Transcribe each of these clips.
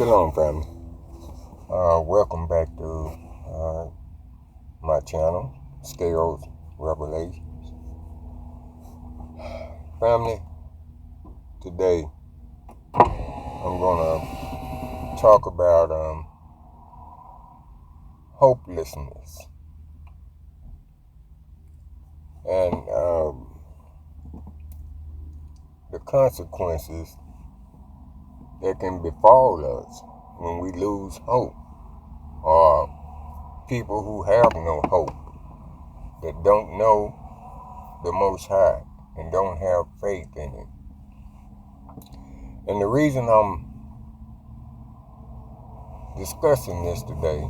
Shalom, family. Welcome back to my channel, Scales Revelations. Family, today I'm going to talk about hopelessness and the consequences that can befall us when we lose hope, or people who have no hope, that don't know the Most High and don't have faith in Him. And the reason I'm discussing this today,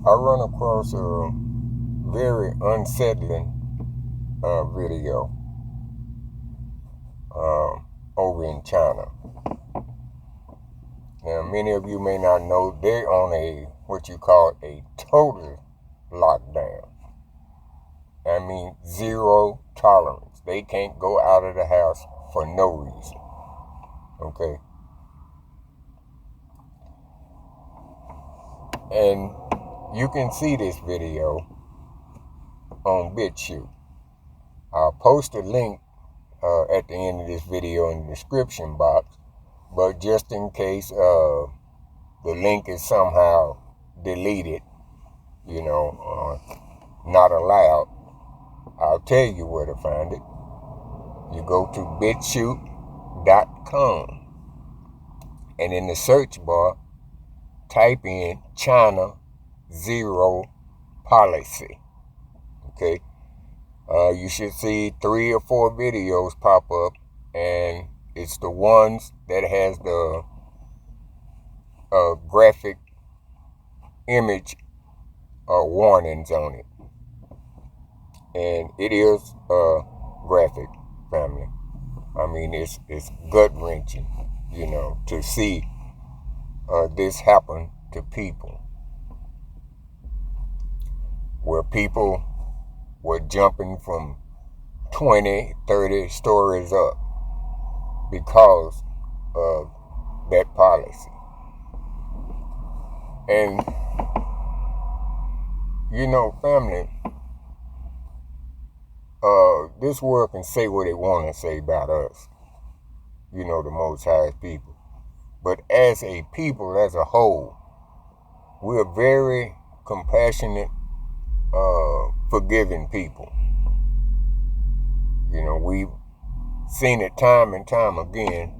I run across a very unsettling video over in China. Now, many of you may not know they're on what you call a total lockdown. I mean, zero tolerance. They can't go out of the house for no reason. Okay? And you can see this video on BitChute. I'll post a link at the end of this video in the description box, but just in case the link is somehow deleted, not allowed, I'll tell you where to find it. You go to bitchute.com, and in the search bar, type in China Zero Policy. Okay? You should see 3 or 4 videos pop up, and it's the ones that has the graphic image warnings on it. And it is graphic, family. I mean, it's gut-wrenching, to see this happen to people, where people were jumping from 20, 30 stories up because of that policy. And, family, this world can say what it want to say about us, the Most High people. But as a people, as a whole, we're very compassionate, forgiving people. We've seen it time and time again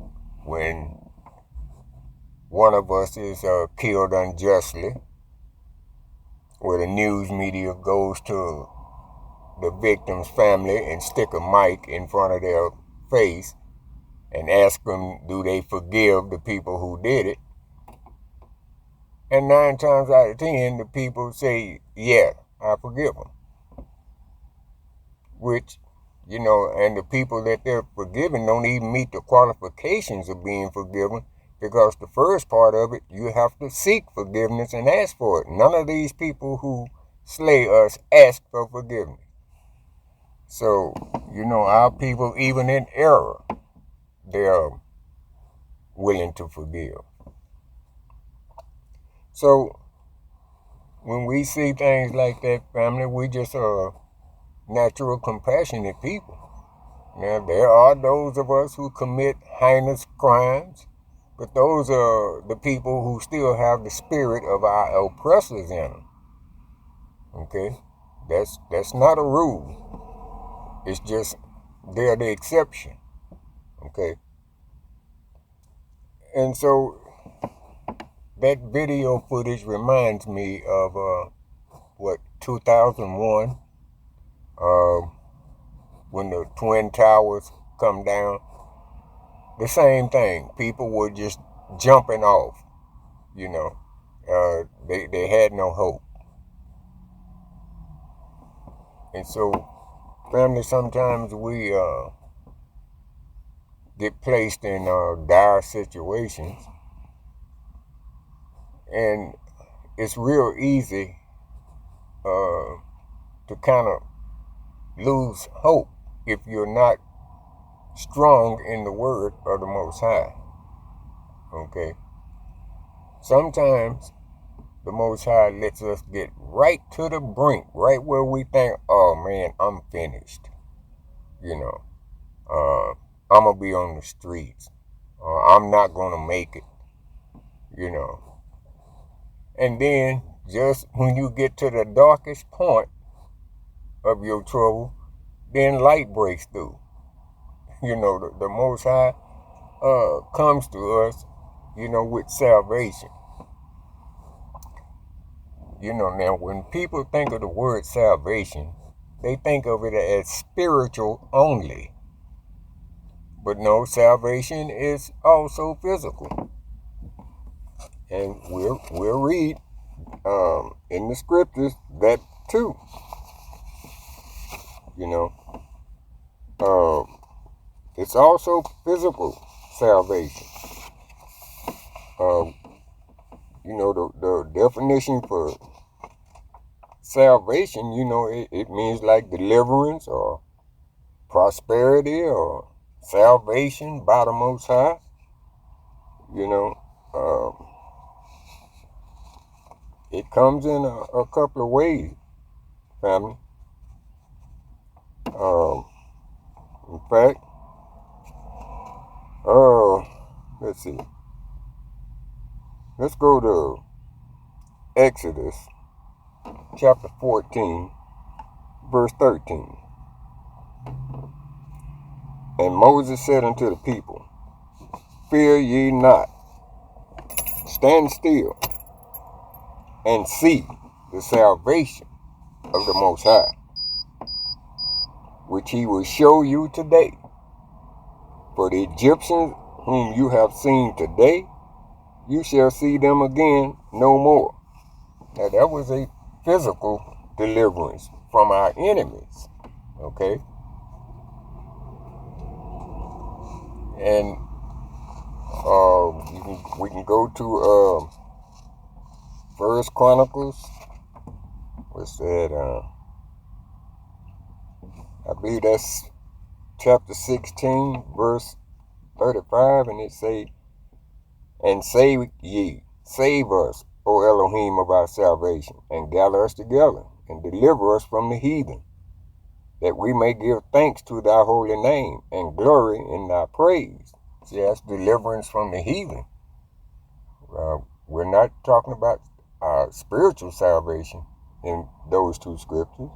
when one of us is killed unjustly, where the news media goes to the victim's family and stick a mic in front of their face and ask them, do they forgive the people who did it? And 9 times out of 10, the people say, yeah, I forgive them. Which, and the people that they're forgiving don't even meet the qualifications of being forgiven, because the first part of it, you have to seek forgiveness and ask for it. None of these people who slay us ask for forgiveness. So, our people, even in error, they're willing to forgive. So, when we see things like that, family, we just are natural, compassionate people. Now, there are those of us who commit heinous crimes, but those are the people who still have the spirit of our oppressors in them. Okay? That's not a rule. It's just they're the exception. Okay? And so that video footage reminds me of 2001, when the Twin Towers come down. The same thing. People were just jumping off. They had no hope. And so, family, sometimes we get placed in dire situations, and it's real easy to kind of lose hope if you're not strong in the word of the Most High. Okay? Sometimes the Most High lets us get right to the brink, right where we think, oh man, I'm finished. You know, I'm going to be on the streets. I'm not going to make it. You know. And then, just when you get to the darkest point of your trouble, then light breaks through. You know, the Most High comes to us, with salvation. Now when people think of the word salvation, they think of it as spiritual only. But no, salvation is also physical. And we'll read in the scriptures that too. It's also physical salvation. The definition for salvation, it means like deliverance or prosperity or salvation by the Most High. It comes in a couple of ways, family. In fact, let's see. Let's go to Exodus chapter 14, verse 13. And Moses said unto the people, fear ye not, stand still, and see the salvation of the Most High, which he will show you today. For the Egyptians whom you have seen today, you shall see them again no more. Now that was a physical deliverance from our enemies. Okay? And we can go to First Chronicles. What's that? I believe that's chapter 16, verse 35, and it say, and save ye, save us, O Elohim of our salvation, and gather us together, and deliver us from the heathen, that we may give thanks to thy holy name, and glory in thy praise. See, that's deliverance from the heathen. We're not talking about spiritual salvation in those two scriptures.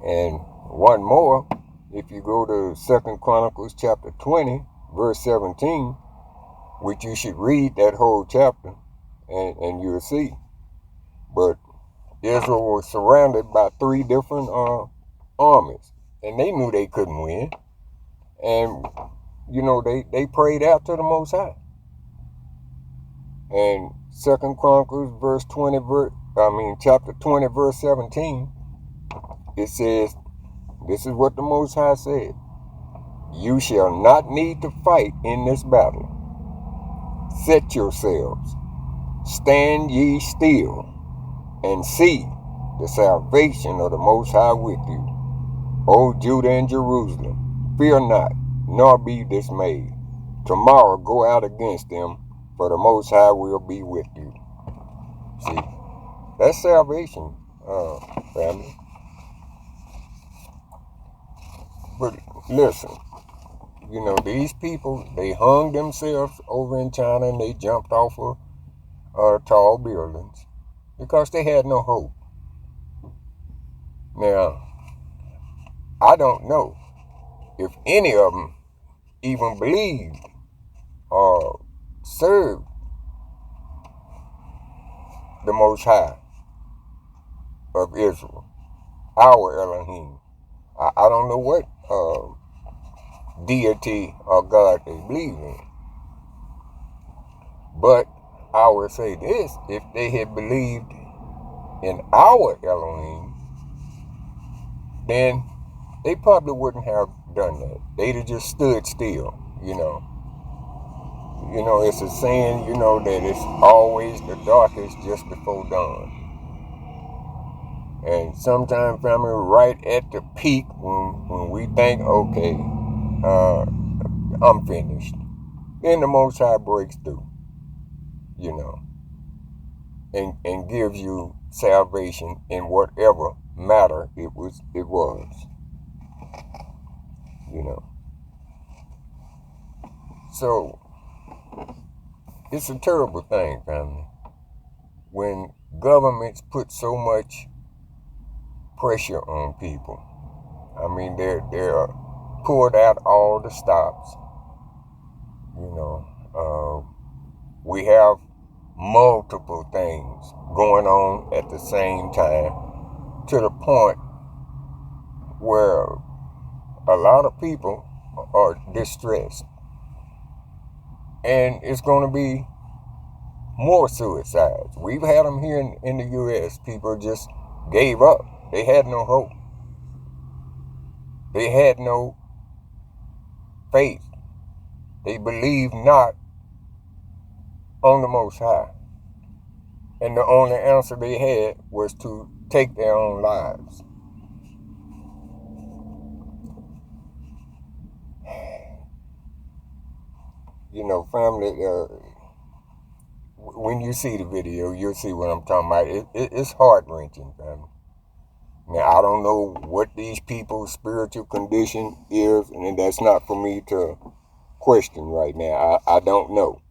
And one more, if you go to 2 Chronicles chapter 20, verse 17, which you should read that whole chapter, and you'll see. But Israel was surrounded by 3 different armies, and they knew they couldn't win. And, they prayed out to the Most High. And 2 Chronicles chapter 20, verse 17, it says, this is what the Most High said. You shall not need to fight in this battle. Set yourselves, stand ye still, and see the salvation of the Most High with you. O Judah and Jerusalem, fear not, nor be dismayed. Tomorrow go out against them, for the Most High will be with you. See, that's salvation, family. But listen, these people, they hung themselves over in China and they jumped off of tall buildings because they had no hope. Now, I don't know if any of them even believed or served the Most High of Israel, our Elohim. I don't know what deity or God they believe in. But I would say this, if they had believed in our Elohim, then they probably wouldn't have done that. They'd have just stood still, it's a saying, that it's always the darkest just before dawn. And sometimes, family, right at the peak, when we think, okay, I'm finished. And the Most High breaks through, you know, and gives you salvation in whatever matter it was, you know. So it's a terrible thing, family, when governments put so much pressure on people. I mean, they're pulled out all the stops. You know, we have multiple things going on at the same time, to the point where a lot of people are distressed, and it's going to be more suicides. We've had them here in the U.S. People just gave up. They had no hope. They had no faith. They believed not on the Most High. And the only answer they had was to take their own lives. You know, family, when you see the video, you'll see what I'm talking about. It's heart-wrenching, family. Now, I don't know what these people's spiritual condition is, and that's not for me to question right now. I don't know.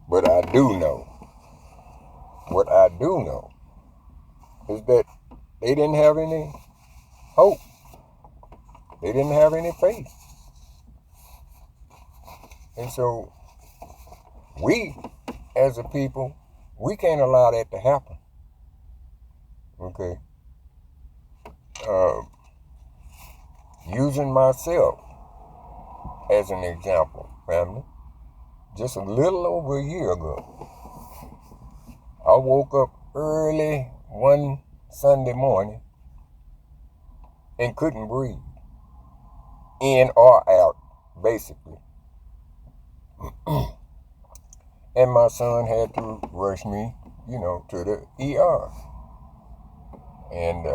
But I do know. What I do know is that they didn't have any hope. They didn't have any faith. And so we, as a people, we can't allow that to happen. Okay? Using myself as an example, family, just a little over a year ago, I woke up early one Sunday morning and couldn't breathe, in or out, basically. And my son had to rush me, you know, to the ER. And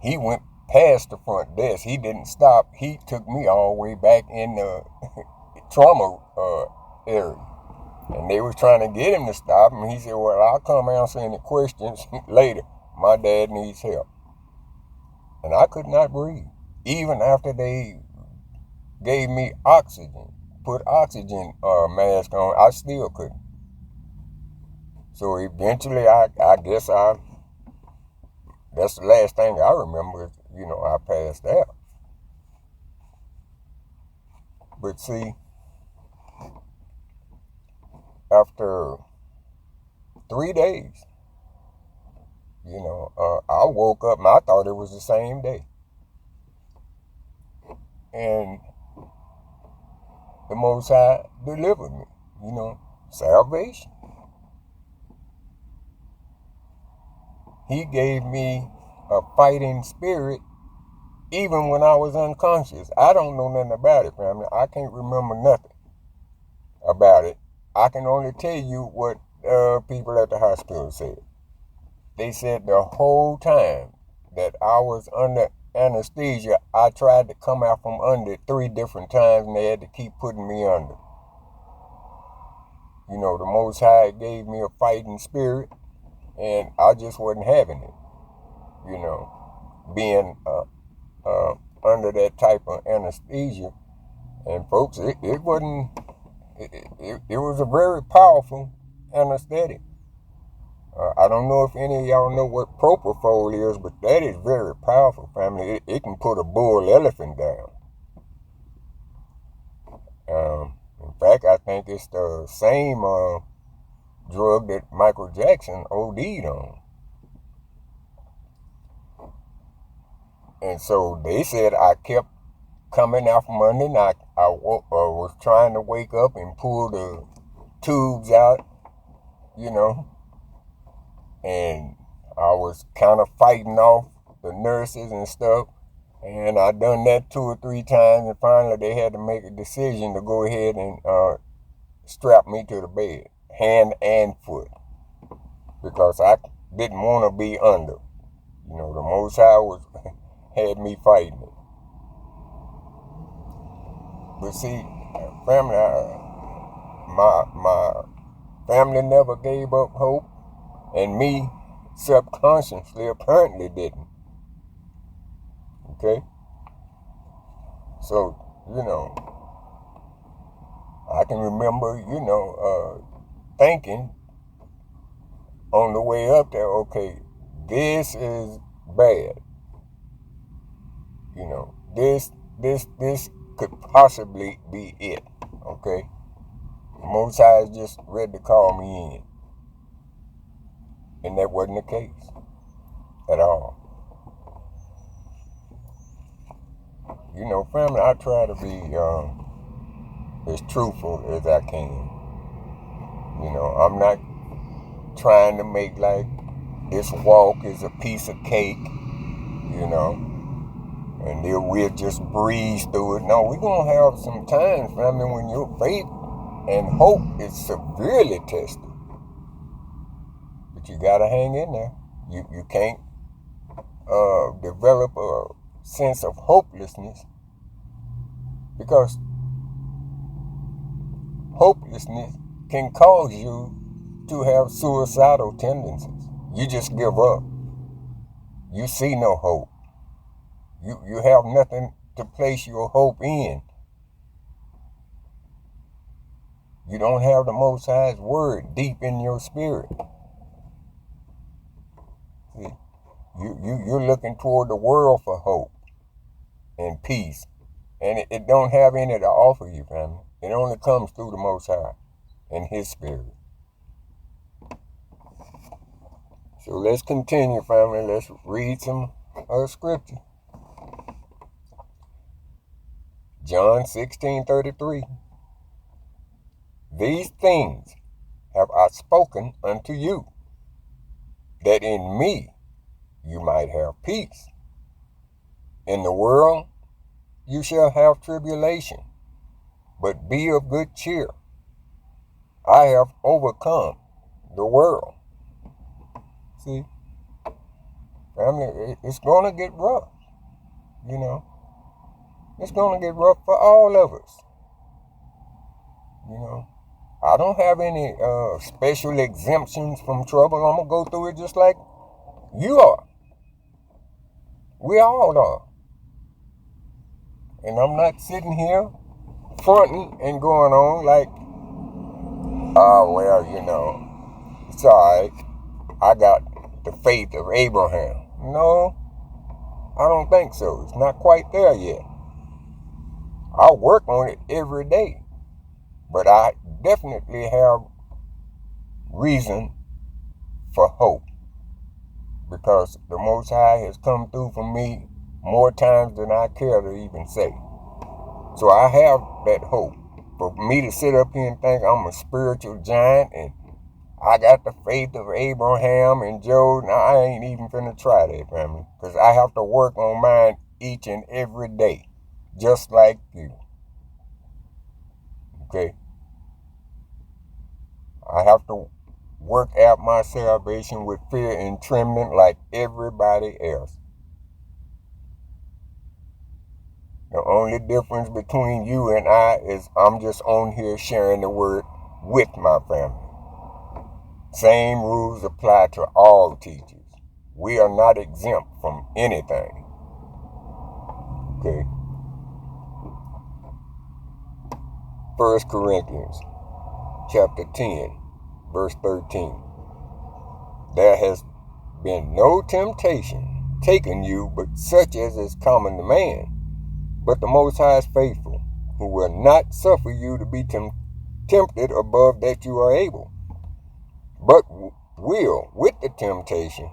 he went past the front desk. He didn't stop. He took me all the way back in the trauma area. And they was trying to get him to stop. And he said, well, I'll come answer any questions later. My dad needs help. And I could not breathe. Even after they gave me oxygen, put oxygen mask on, I still couldn't. So eventually, I guess that's the last thing I remember, you know, I passed out. But see, after 3 days, you know, I woke up and I thought it was the same day. And the Most High delivered me, you know, salvation. He gave me a fighting spirit even when I was unconscious. I don't know nothing about it, family. I can't remember nothing about it. I can only tell you what people at the hospital said. They said the whole time that I was under anesthesia, I tried to come out from under it 3 different times, and they had to keep putting me under. You know, the Most High gave me a fighting spirit, and I just wasn't having it, you know, being under that type of anesthesia. And folks, it wasn't, it was a very powerful anesthetic. I don't know if any of y'all know what propofol is, but that is very powerful, family. It can put a bull elephant down. In fact, I think it's the same drug that Michael Jackson OD'd on. And so they said I kept coming out from under, and I was trying to wake up and pull the tubes out, you know, and I was kind of fighting off the nurses and stuff, and I done that 2 or 3 times, and finally they had to make a decision to go ahead and strap me to the bed, hand and foot, because I didn't want to be under. You know, the Most High had me fighting it. But see, family, my family never gave up hope, and me subconsciously apparently didn't. Okay? So, I can remember, thinking on the way up there, okay, this is bad. This could possibly be it. Okay? Most High is just ready to call me in. And that wasn't the case at all. Family, I try to be as truthful as I can. I'm not trying to make like this walk is a piece of cake, and then we'll just breeze through it. No, we're going to have some times, family, when your faith and hope is severely tested. But you got to hang in there. You can't develop a sense of hopelessness, because hopelessness can cause you to have suicidal tendencies. You just give up. You see no hope. You have nothing to place your hope in. You don't have the Most High's word deep in your spirit. See, you're looking toward the world for hope and peace. And it don't have any to offer you, family. It only comes through the Most High and His Spirit. So let's continue, family. Let's read some scripture. John 16:33. These things have I spoken unto you, that in me you might have peace. In the world you shall have tribulation, but be of good cheer. I have overcome the world. See, family, it's going to get rough, It's going to get rough for all of us, I don't have any special exemptions from trouble. I'm going to go through it just like you are. We all are. And I'm not sitting here fronting and going on like, oh, well, it's all right. I got the faith of Abraham. No, I don't think so. It's not quite there yet. I work on it every day. But I definitely have reason for hope, because the Most High has come through for me more times than I care to even say. So I have that hope. For me to sit up here and think I'm a spiritual giant and I got the faith of Abraham and Job, now I ain't even finna try that, family, because I have to work on mine each and every day, just like you. Okay? I have to work out my salvation with fear and trembling like everybody else. The only difference between you and I is I'm just on here sharing the word with my family. Same rules apply to all teachers. We are not exempt from anything. Okay? 1 Corinthians chapter 10, verse 13. There has been no temptation taken you but such as is common to man. But the Most High is faithful, who will not suffer you to be tempted above that you are able, but will, with the temptation,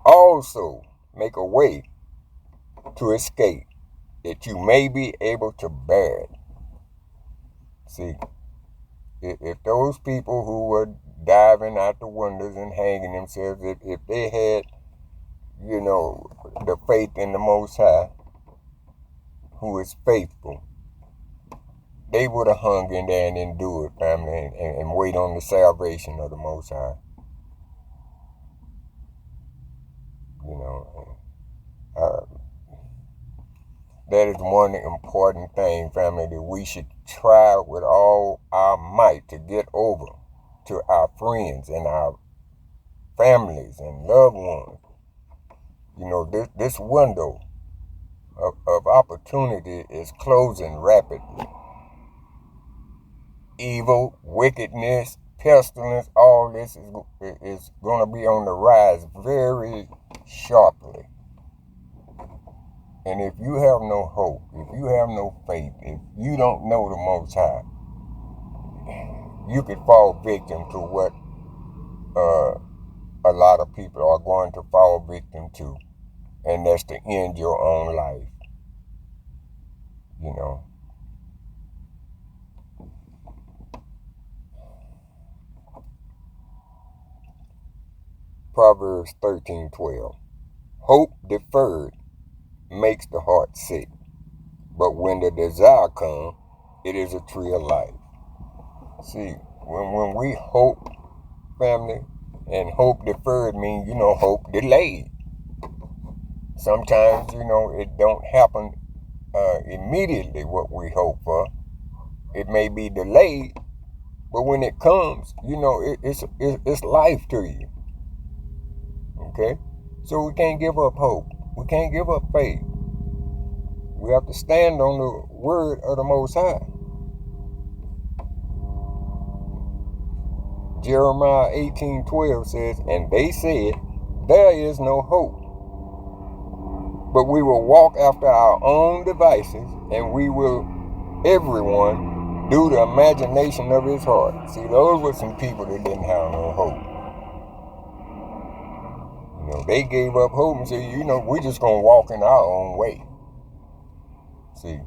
also make a way to escape, that you may be able to bear it. See, if those people who were diving out the windows and hanging themselves, if they had, the faith in the Most High, who is faithful, they would have hung in there and endured, family, and wait on the salvation of the Most High. That is one important thing, family, that we should try with all our might to get over to our friends and our families and loved ones. You know, this window of opportunity is closing rapidly. Evil, wickedness, pestilence, all this is going to be on the rise very sharply. And if you have no hope, if you have no faith, if you don't know the Most High, you could fall victim to what a lot of people are going to fall victim to, and that's to end your own life. You know. Proverbs 13:12. Hope deferred makes the heart sick, but when the desire comes, it is a tree of life. See, when we hope, family, and hope deferred means, hope delayed. Sometimes, it don't happen immediately what we hope for. It may be delayed, but when it comes, it's life to you. Okay? So we can't give up hope. We can't give up faith. We have to stand on the word of the Most High. Jeremiah 18:12 says, and they said, there is no hope, but we will walk after our own devices, and we will, everyone, do the imagination of his heart. See, those were some people that didn't have no hope. They gave up hope and said, we're just going to walk in our own way. See.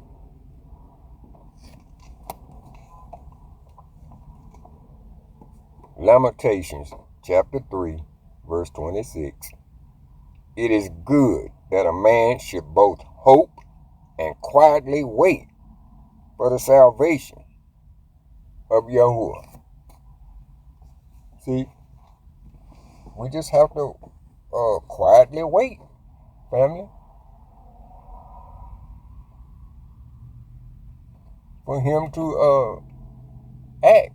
Lamentations chapter 3, verse 26. It is good that a man should both hope and quietly wait for the salvation of Yahuwah. See, we just have to quietly wait, family, for him to act.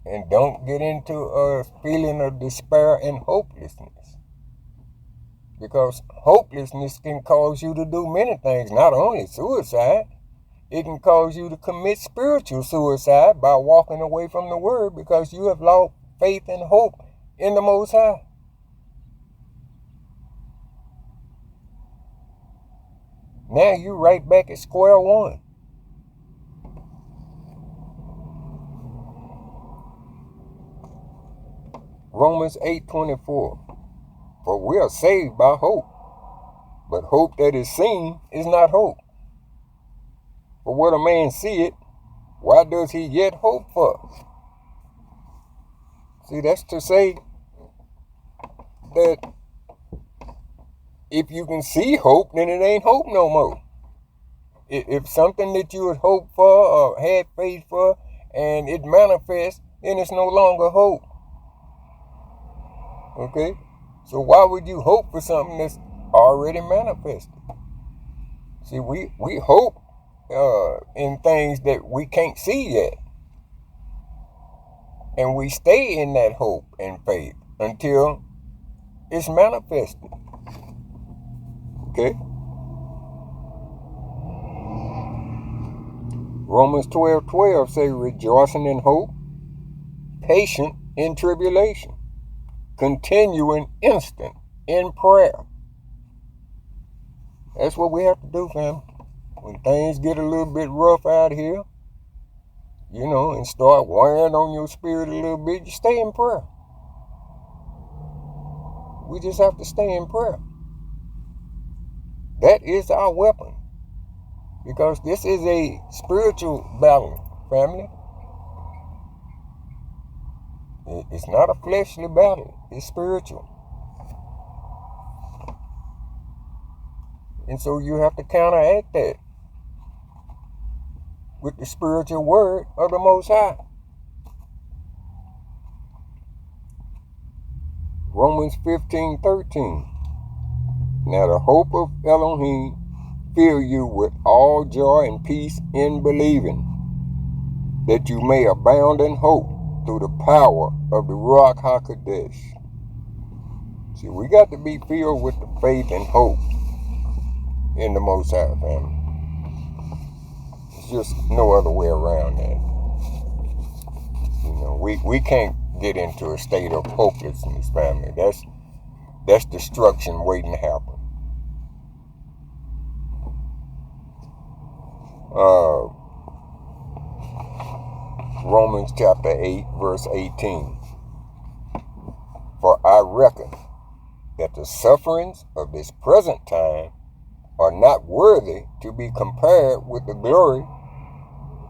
And don't get into a feeling of despair and hopelessness. Because hopelessness can cause you to do many things, not only suicide. It can cause you to commit spiritual suicide by walking away from the word because you have lost faith and hope in the Most High. Now you're right back at square one. Romans 8:24. For we are saved by hope, but hope that is seen is not hope. For what a man seeth, why does he yet hope for? See, that's to say that if you can see hope, then it ain't hope no more. If something that you had hoped for or had faith for and it manifests, then it's no longer hope. Okay? So why would you hope for something that's already manifested? See, we hope in things that we can't see yet. And we stay in that hope and faith until it's manifested. Okay? Romans 12:12 say, rejoicing in hope, patient in tribulation, continuing instant in prayer. That's what we have to do, fam. When things get a little bit rough out here, and start wearing on your spirit a little bit, you stay in prayer. We just have to stay in prayer. That is our weapon. Because this is a spiritual battle, family. It's not a fleshly battle. It's spiritual. And so you have to counteract that with the spiritual word of the Most High. Romans 15:13. Now the hope of Elohim fill you with all joy and peace in believing, that you may abound in hope through the power of the Ruach HaKodesh. See, we got to be filled with the faith and hope in the Most High, family. There's just no other way around that. You know, we can't get into a state of hopelessness, family. That's destruction waiting to happen. Romans chapter 8, verse 18. For I reckon that the sufferings of this present time are not worthy to be compared with the glory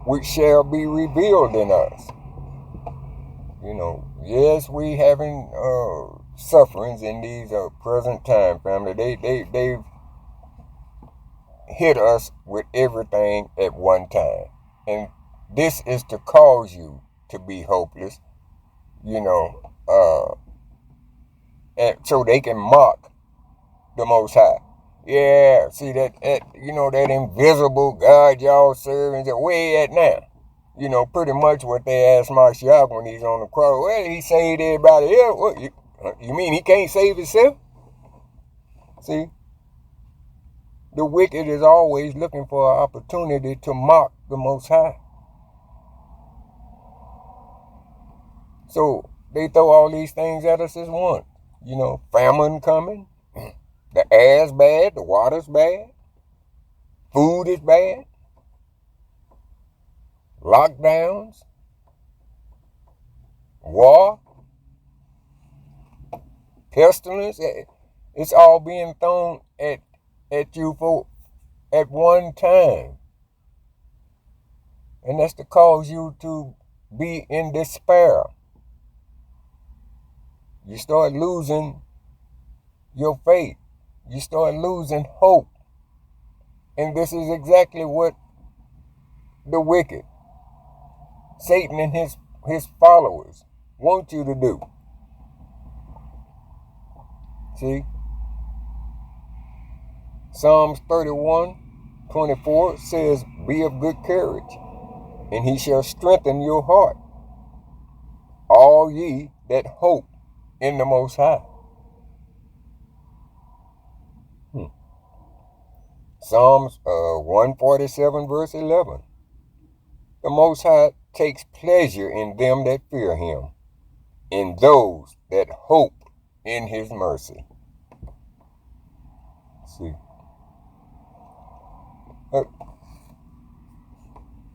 which shall be revealed in us. You know, yes, we having sufferings in these present time, family. They've hit us with everything at one time. And this is to cause you to be hopeless, you know, and so they can mock the Most High. Yeah, see that you know, that invisible God y'all serving, where at now? You know, pretty much what they asked Mashiach when he's on the cross. Well, he saved everybody else. What, you mean he can't save himself? See? The wicked is always looking for an opportunity to mock the Most High. So they throw all these things at us as one. You know, famine coming, the air's bad, the water's bad, food is bad, lockdowns, war, pestilence. It's all being thrown at you for at one time. And that's to cause you to be in despair. You start losing your faith. You start losing hope. And this is exactly what the wicked, Satan and his followers, want you to do. See? Psalms 31:24 says, be of good courage, and he shall strengthen your heart, all ye that hope in the Most High. Psalms 147 verse 11. The Most High takes pleasure in them that fear him, in those that hope in his mercy. See?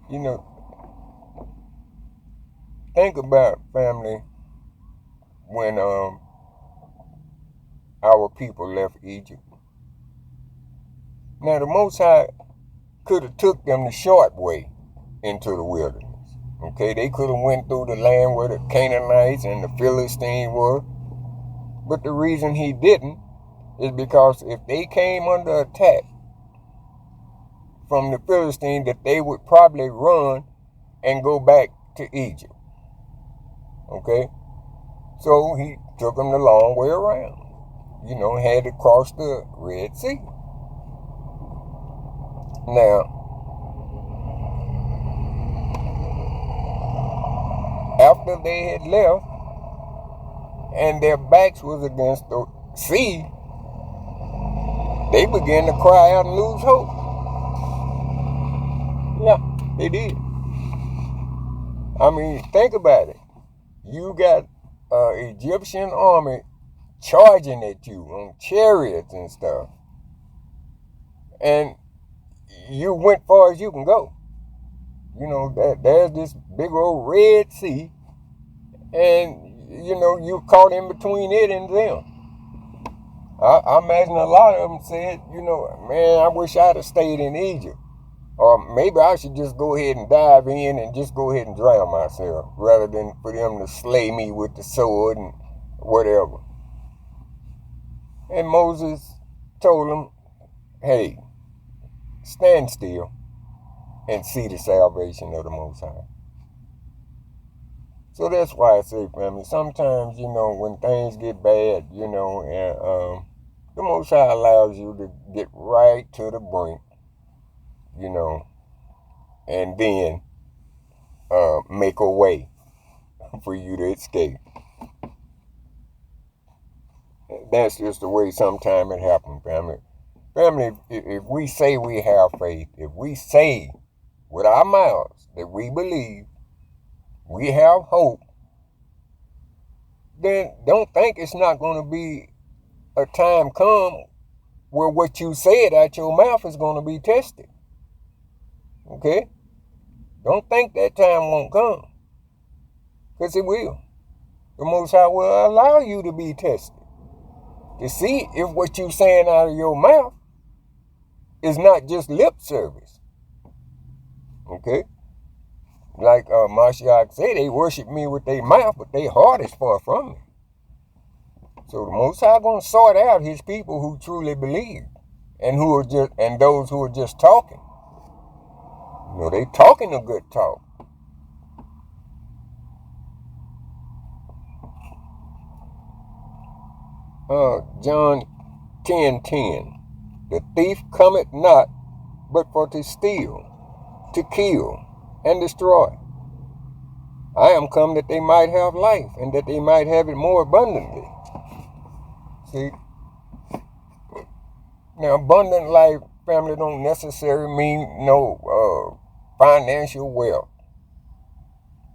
You know, think about, family, when our people left Egypt. Now, the Most High could have took them the short way into the wilderness. Okay, they could have went through the land where the Canaanites and the Philistines were. But the reason he didn't is because if they came under attack from the Philistines, that they would probably run and go back to Egypt. Okay? So he took them the long way around. You know, had to cross the Red Sea. Now, after they had left and their backs was against the sea, they began to cry out and lose hope. Yeah, they did. I mean, think about it. You got an Egyptian army charging at you on chariots and stuff. And you went far as you can go. You know, there's this big old Red Sea, and, you know, you caught in between it and them. I imagine a lot of them said, you know, man, I wish I'd have stayed in Egypt. Or maybe I should just go ahead and dive in and just go ahead and drown myself, rather than for them to slay me with the sword and whatever. And Moses told them, hey, stand still and see the salvation of the Most High. So that's why I say, family, sometimes, you know, when things get bad, you know, and the Most High allows you to get right to the brink and then make a way for you to escape. That's just the way sometimes it happens, family. Family, if we say we have faith, if we say with our mouths that we believe, we have hope, then don't think it's not going to be a time come where what you said out your mouth is going to be tested. Okay? Don't think that time won't come. Because it will. The Most High will allow you to be tested. To see if what you're saying out of your mouth is not just lip service. Okay? Like Mashiach said, they worship me with their mouth, but their heart is far from me. So the Most High gonna sort out his people who truly believe, and those who are just talking. They talking a good talk. John 10:10. The thief cometh not, but for to steal, to kill, and destroy. I am come that they might have life, and that they might have it more abundantly. See? Now, abundant life, family, don't necessarily mean no financial wealth.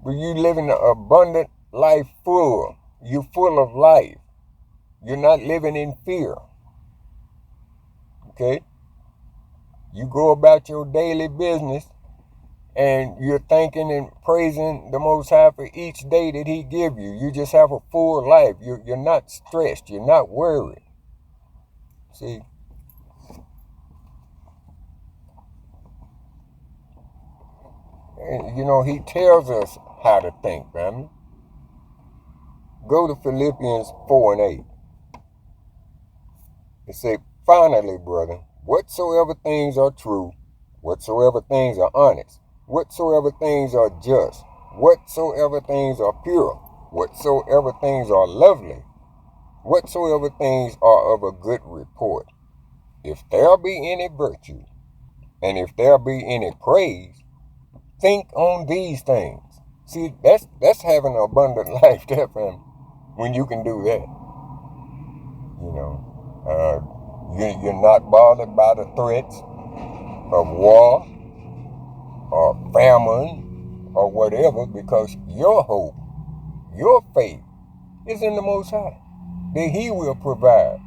But you living an abundant life full. You're full of life. You're not living in fear. Okay? You go about your daily business, and you're thanking and praising the Most High for each day that he give you. You just have a full life. You're not stressed. You're not worried. See? And, he tells us how to think, family. Go to Philippians 4:8. It says, finally, brother, whatsoever things are true, whatsoever things are honest, whatsoever things are just, whatsoever things are pure, whatsoever things are lovely, whatsoever things are of a good report, if there be any virtue, and if there be any praise, think on these things. See, that's having an abundant life there, family, when you can do that. You're not bothered by the threats of war or famine or whatever, because your hope, your faith is in the Most High, that he will provide.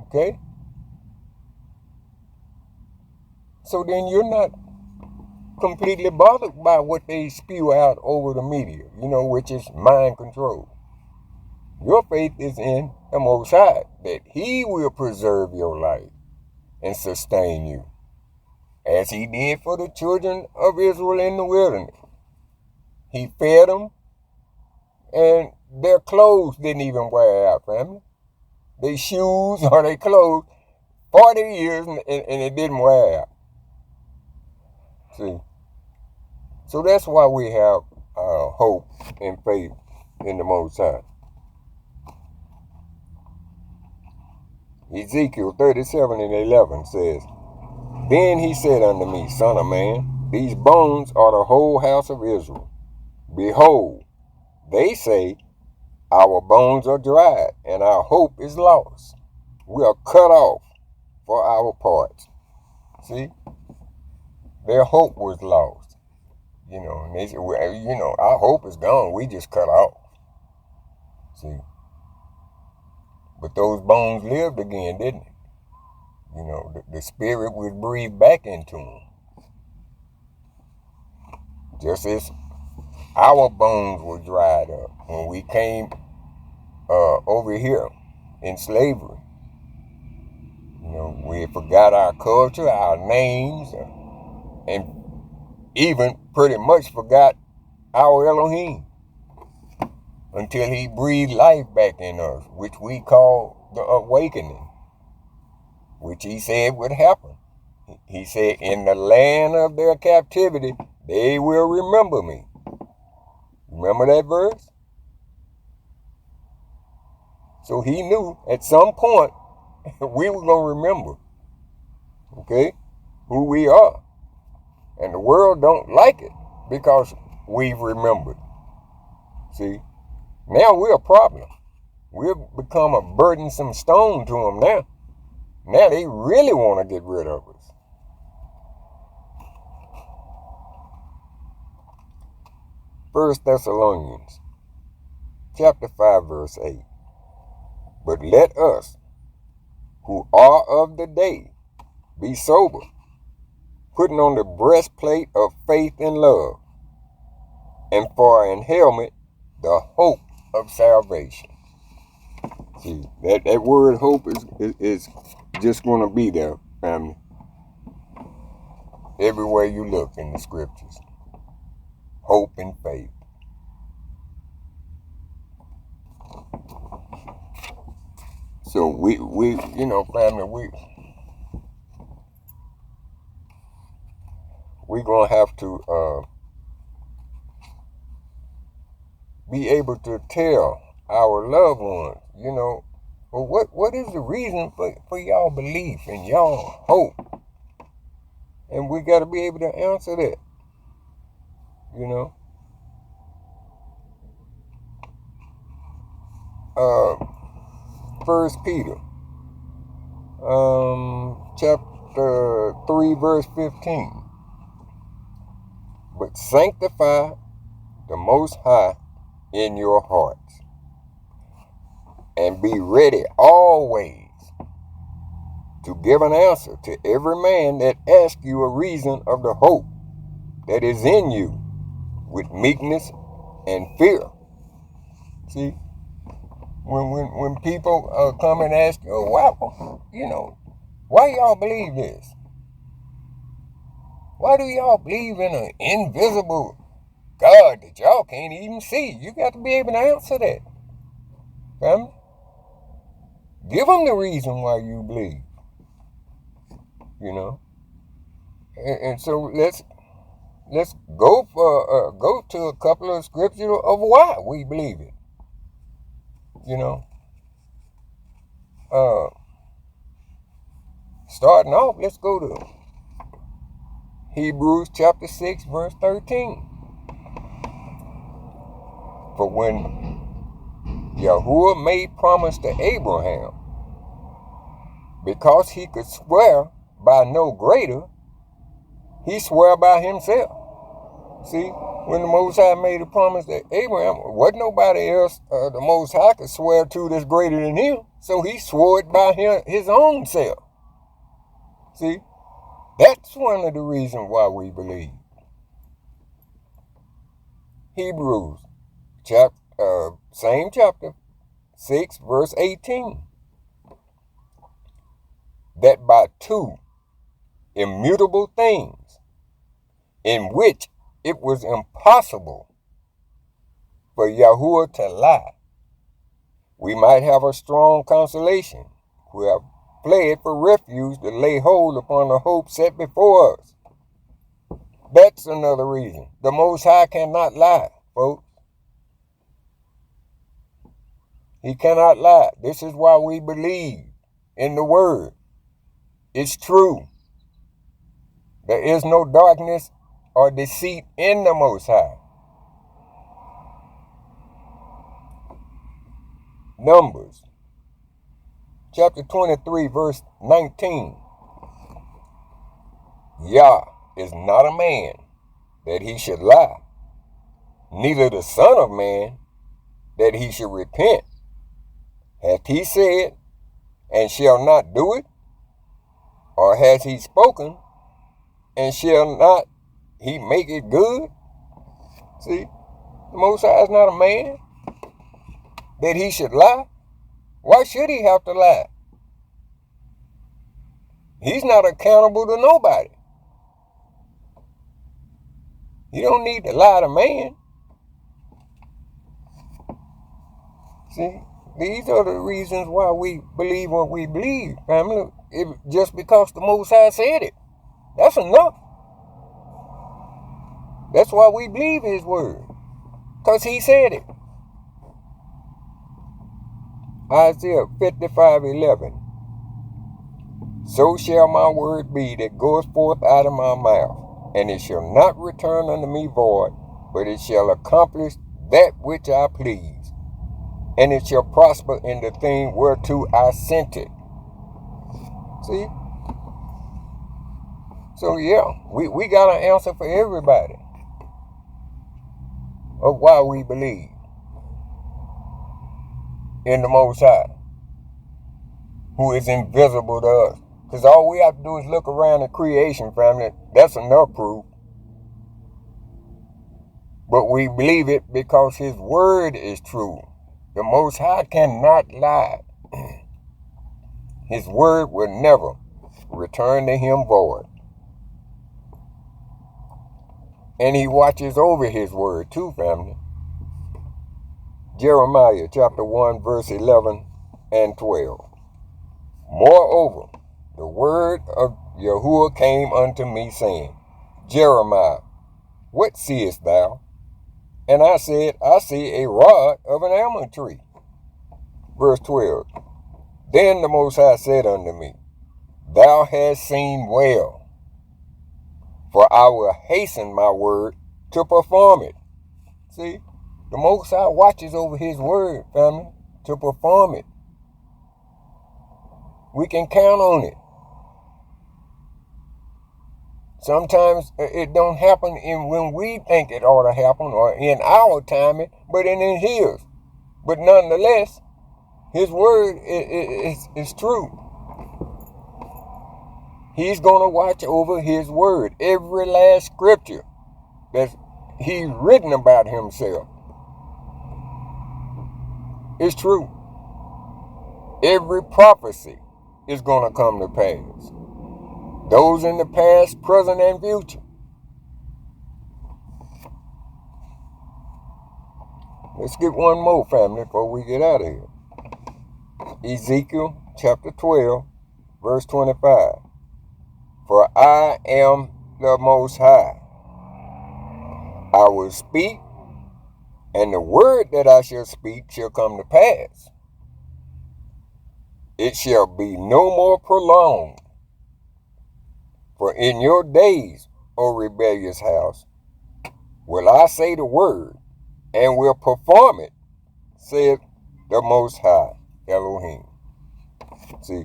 Okay? So then you're not completely bothered by what they spew out over the media, which is mind control. Your faith is in the Most High, that he will preserve your life and sustain you, as he did for the children of Israel in the wilderness. He fed them, and their clothes didn't even wear out, family. Their shoes or their clothes, 40 years, and it didn't wear out. See? So that's why we have hope and faith in the Most High. Ezekiel 37:11 says, then he said unto me, Son of man, these bones are the whole house of Israel. Behold, they say, our bones are dried, and our hope is lost. We are cut off for our parts. See? Their hope was lost. And they said, well, our hope is gone. We just cut off. See? But those bones lived again, didn't it? The spirit was breathed back into them. Just as our bones were dried up when we came over here in slavery. We forgot our culture, our names, and even pretty much forgot our Elohim until he breathed life back in us, which we call the awakening, which he said would happen. He said, in the land of their captivity, they will remember me. Remember that verse? So he knew at some point we were going to remember. Okay? who we are. And the world don't like it because we've remembered. See, now we're a problem. We've become a burdensome stone to them now. Now they really want to get rid of us. First Thessalonians chapter 5 verse 8. But let us who are of the day be sober, putting on the breastplate of faith and love, and for an helmet the hope of salvation. See, that word hope is just going to be there, family. Everywhere you look in the scriptures. Hope and faith. So we family, we gonna have to be able to tell our loved ones, well, what is the reason for y'all belief and y'all hope? And we got to be able to answer that, First Peter, chapter 3, verse 15. But sanctify the Most High in your hearts, and be ready always to give an answer to every man that asks you a reason of the hope that is in you with meekness and fear. See, when people come and ask you, why y'all believe this? Why do y'all believe in an invisible God that y'all can't even see? You got to be able to answer that, family. Give them the reason why you believe, And so let's go to a couple of scriptures of why we believe it. Starting off, let's go to Hebrews chapter 6, verse 13. For when Yahuwah made promise to Abraham, because he could swear by no greater, he swore by himself. See, when the Most High made a promise to Abraham, wasn't nobody else the Most High could swear to that's greater than him. So he swore it by his own self. See, that's one of the reasons why we believe. Hebrews, same chapter, 6, verse 18. That by two immutable things, in which it was impossible for Yahuwah to lie, we might have a strong consolation who have fled for refuge to lay hold upon the hope set before us. That's another reason. The Most High cannot lie, folks. He cannot lie. This is why we believe in the Word. It's true. There is no darkness or deceit in the Most High. Numbers, chapter 23, verse 19. Yah is not a man that he should lie, neither the Son of Man that he should repent. Hath he said, and shall not do it? Or has he spoken, and shall not he make it good? See, the Most High is not a man that he should lie. Why should he have to lie? He's not accountable to nobody. You don't need to lie to man. See, these are the reasons why we believe what we believe, family. Just because the Most High said it. That's enough. That's why we believe his word. Because he said it. Isaiah 55:11 so shall my word be that goeth forth out of my mouth. And it shall not return unto me void, but it shall accomplish that which I please. And it shall prosper in the thing whereto I sent it. See? So yeah, we got an answer for everybody of why we believe in the Most High, who is invisible to us. Because all we have to do is look around the creation, family. That's enough proof. But we believe it because his word is true. The Most High cannot lie. His word will never return to him void. And he watches over his word too, family. Jeremiah chapter 1, verse 11 and 12. Moreover, the word of Yahuwah came unto me, saying, Jeremiah, what seest thou? And I said, I see a rod of an almond tree. Verse 12. Then the Most High said unto me, Thou hast seen well, for I will hasten my word to perform it. See, the Most High watches over his word, family, to perform it. We can count on it. Sometimes it don't happen when we think it ought to happen or in our timing, but in his. But nonetheless, his word is true. He's going to watch over his word. Every last scripture that he's written about himself is true. Every prophecy is going to come to pass. Those in the past, present, and future. Let's get one more, family, before we get out of here. Ezekiel chapter 12, verse 25. For I am the Most High. I will speak, and the word that I shall speak shall come to pass. It shall be no more prolonged. For in your days, O rebellious house, will I say the word, and will perform it, saith the Most High, Elohim. See,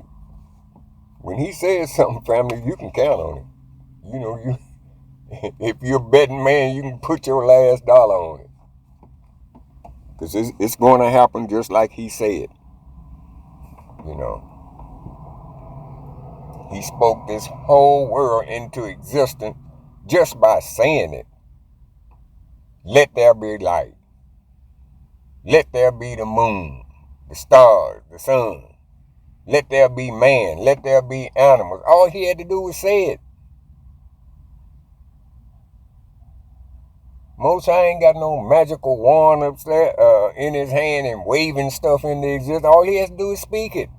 when he says something, family, you can count on it. You know, if you're a betting man, you can put your last dollar on it. Because it's going to happen just like he said. You know. He spoke this whole world into existence just by saying it. Let there be light. Let there be the moon, the stars, the sun. Let there be man. Let there be animals. All he had to do was say it. Most High ain't got no magical wand up there in his hand and waving stuff into existence. All he has to do is speak it.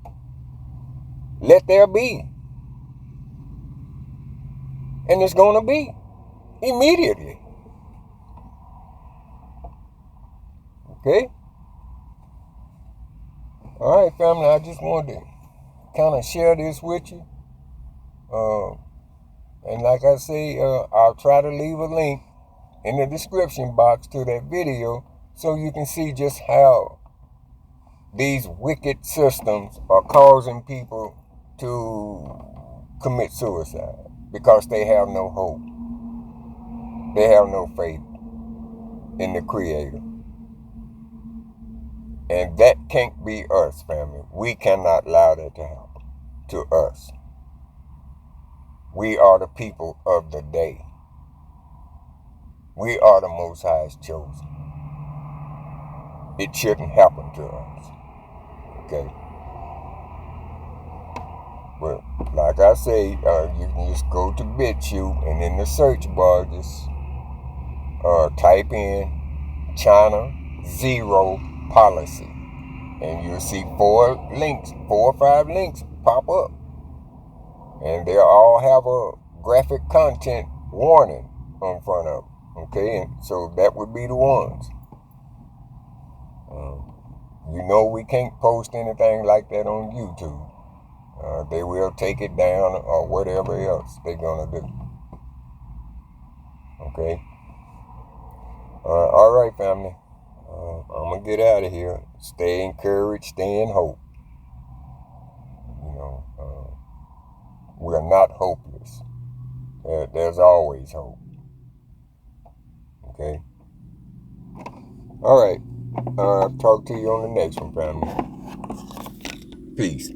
Let there be. And it's going to be immediately. Okay? All right, family, I just wanted to kind of share this with you. And like I say, I'll try to leave a link in the description box to that video so you can see just how these wicked systems are causing people to commit suicide because they have no hope. They have no faith in the Creator. And that can't be us, family. We cannot allow that to happen to us. We are the people of the day. We are the Most High's chosen. It shouldn't happen to us. Okay? Well, like I say, you can just go to BitChute and in the search bar, just type in China Zero Policy. And you'll see 4 or 5 links pop up. And they'll all have a graphic content warning on front of them. Okay, and so that would be the ones. You know we can't post anything like that on YouTube. They will take it down or whatever else they're going to do. Okay? All right, family. I'm going to get out of here. Stay encouraged, stay in hope. We're not hopeless. There's always hope. Okay? All right. Talk to you on the next one, family. Peace.